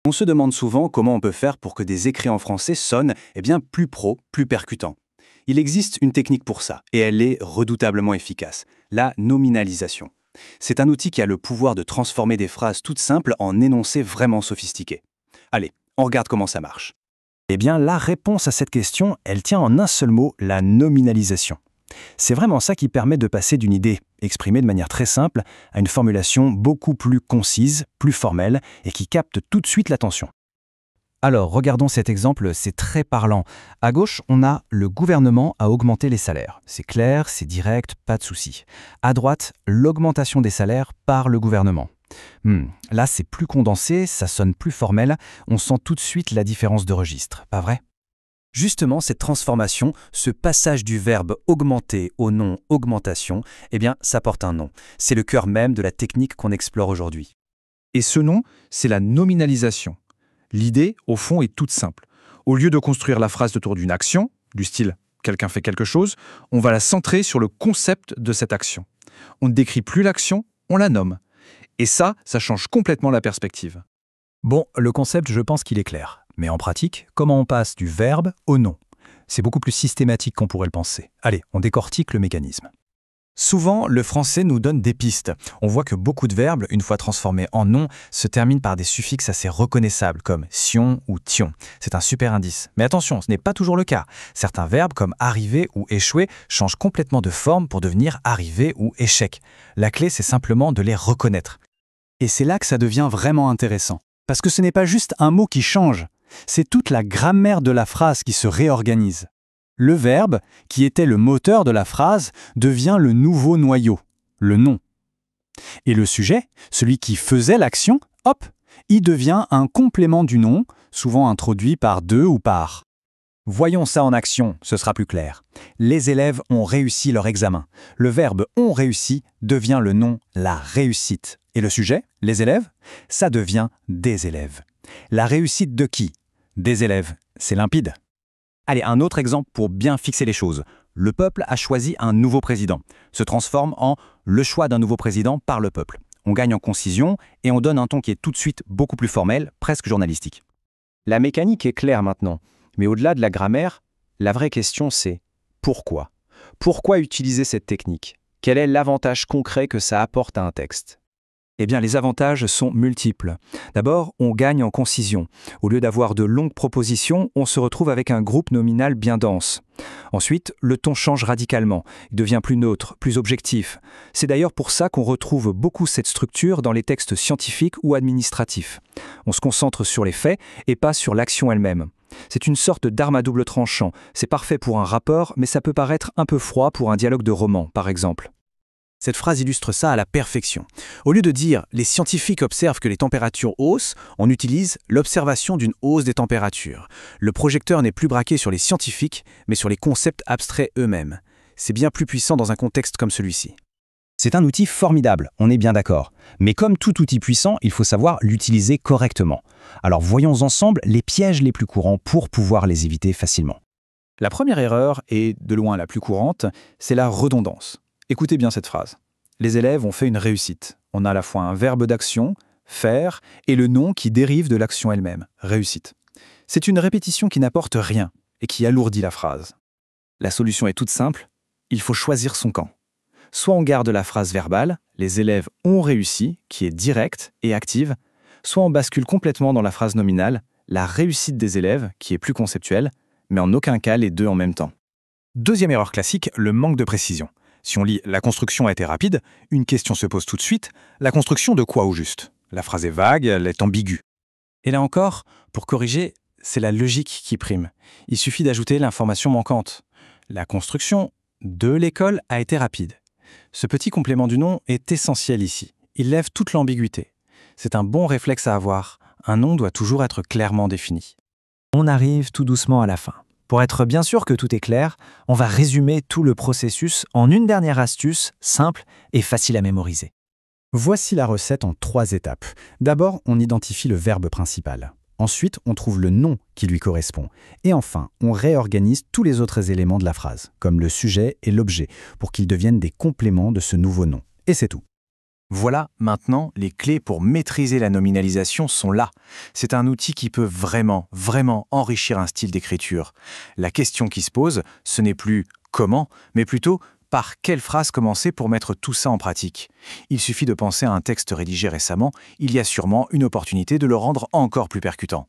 On se demande souvent comment on peut faire pour que des écrits en français sonnent plus pro, plus percutants. Il existe une technique pour ça, et elle est redoutablement efficace, la nominalisation. C'est un outil qui a le pouvoir de transformer des phrases toutes simples en énoncés vraiment sophistiqués. Allez, on regarde comment ça marche. Eh bien, la réponse à cette question, elle tient en un seul mot, la nominalisation. C'est vraiment ça qui permet de passer d'une idée, exprimée de manière très simple, à une formulation beaucoup plus concise, plus formelle, et qui capte tout de suite l'attention. Alors, regardons cet exemple, c'est très parlant. À gauche, on a le gouvernement a augmenté les salaires. C'est clair, c'est direct, pas de souci. À droite, l'augmentation des salaires par le gouvernement. Là, c'est plus condensé, ça sonne plus formel, on sent tout de suite la différence de registre, pas vrai ? Justement, cette transformation, ce passage du verbe augmenter au nom augmentation, ça porte un nom. C'est le cœur même de la technique qu'on explore aujourd'hui. Et ce nom, c'est la nominalisation. L'idée, au fond, est toute simple. Au lieu de construire la phrase autour d'une action, du style « quelqu'un fait quelque chose », on va la centrer sur le concept de cette action. On ne décrit plus l'action, on la nomme. Et ça change complètement la perspective. Bon, le concept, je pense qu'il est clair. Mais en pratique, comment on passe du verbe au nom ? C'est beaucoup plus systématique qu'on pourrait le penser. Allez, on décortique le mécanisme. Souvent, le français nous donne des pistes. On voit que beaucoup de verbes, une fois transformés en nom, se terminent par des suffixes assez reconnaissables, comme sion ou tion. C'est un super indice. Mais attention, ce n'est pas toujours le cas. Certains verbes, comme arriver ou échouer, changent complètement de forme pour devenir arriver ou échec. La clé, c'est simplement de les reconnaître. Et c'est là que ça devient vraiment intéressant. Parce que ce n'est pas juste un mot qui change, c'est toute la grammaire de la phrase qui se réorganise. Le verbe, qui était le moteur de la phrase, devient le nouveau noyau, le nom. Et le sujet, celui qui faisait l'action, hop, il devient un complément du nom, souvent introduit par de ou par. Voyons ça en action, ce sera plus clair. Les élèves ont réussi leur examen. Le verbe « ont réussi » devient le nom « la réussite ». Et le sujet, les élèves, ça devient des élèves. La réussite de qui ? Des élèves. C'est limpide. Allez, un autre exemple pour bien fixer les choses. Le peuple a choisi un nouveau président. Se transforme en le choix d'un nouveau président par le peuple. On gagne en concision et on donne un ton qui est tout de suite beaucoup plus formel, presque journalistique. La mécanique est claire maintenant. Mais au-delà de la grammaire, la vraie question c'est pourquoi ? Pourquoi utiliser cette technique ? Quel est l'avantage concret que ça apporte à un texte ? Eh bien, les avantages sont multiples. D'abord, on gagne en concision. Au lieu d'avoir de longues propositions, on se retrouve avec un groupe nominal bien dense. Ensuite, le ton change radicalement. Il devient plus neutre, plus objectif. C'est d'ailleurs pour ça qu'on retrouve beaucoup cette structure dans les textes scientifiques ou administratifs. On se concentre sur les faits et pas sur l'action elle-même. C'est une sorte d'arme à double tranchant. C'est parfait pour un rapport, mais ça peut paraître un peu froid pour un dialogue de roman, par exemple. Cette phrase illustre ça à la perfection. Au lieu de dire « les scientifiques observent que les températures haussent », on utilise l'observation d'une hausse des températures. Le projecteur n'est plus braqué sur les scientifiques, mais sur les concepts abstraits eux-mêmes. C'est bien plus puissant dans un contexte comme celui-ci. C'est un outil formidable, on est bien d'accord. Mais comme tout outil puissant, il faut savoir l'utiliser correctement. Alors voyons ensemble les pièges les plus courants pour pouvoir les éviter facilement. La première erreur, et de loin la plus courante, c'est la redondance. Écoutez bien cette phrase. Les élèves ont fait une réussite. On a à la fois un verbe d'action, faire, et le nom qui dérive de l'action elle-même, réussite. C'est une répétition qui n'apporte rien et qui alourdit la phrase. La solution est toute simple, il faut choisir son camp. Soit on garde la phrase verbale, les élèves ont réussi, qui est directe et active, soit on bascule complètement dans la phrase nominale, la réussite des élèves, qui est plus conceptuelle, mais en aucun cas les deux en même temps. Deuxième erreur classique, le manque de précision. Si on lit « la construction a été rapide », une question se pose tout de suite. La construction de quoi au juste ? La phrase est vague, elle est ambiguë. Et là encore, pour corriger, c'est la logique qui prime. Il suffit d'ajouter l'information manquante. La construction de l'école a été rapide. Ce petit complément du nom est essentiel ici. Il lève toute l'ambiguïté. C'est un bon réflexe à avoir. Un nom doit toujours être clairement défini. On arrive tout doucement à la fin. Pour être bien sûr que tout est clair, on va résumer tout le processus en une dernière astuce simple et facile à mémoriser. Voici la recette en 3 étapes. D'abord, on identifie le verbe principal. Ensuite, on trouve le nom qui lui correspond. Et enfin, on réorganise tous les autres éléments de la phrase, comme le sujet et l'objet, pour qu'ils deviennent des compléments de ce nouveau nom. Et c'est tout. Voilà, maintenant, les clés pour maîtriser la nominalisation sont là. C'est un outil qui peut vraiment, vraiment enrichir un style d'écriture. La question qui se pose, ce n'est plus comment, mais plutôt par quelle phrase commencer pour mettre tout ça en pratique. Il suffit de penser à un texte rédigé récemment, il y a sûrement une opportunité de le rendre encore plus percutant.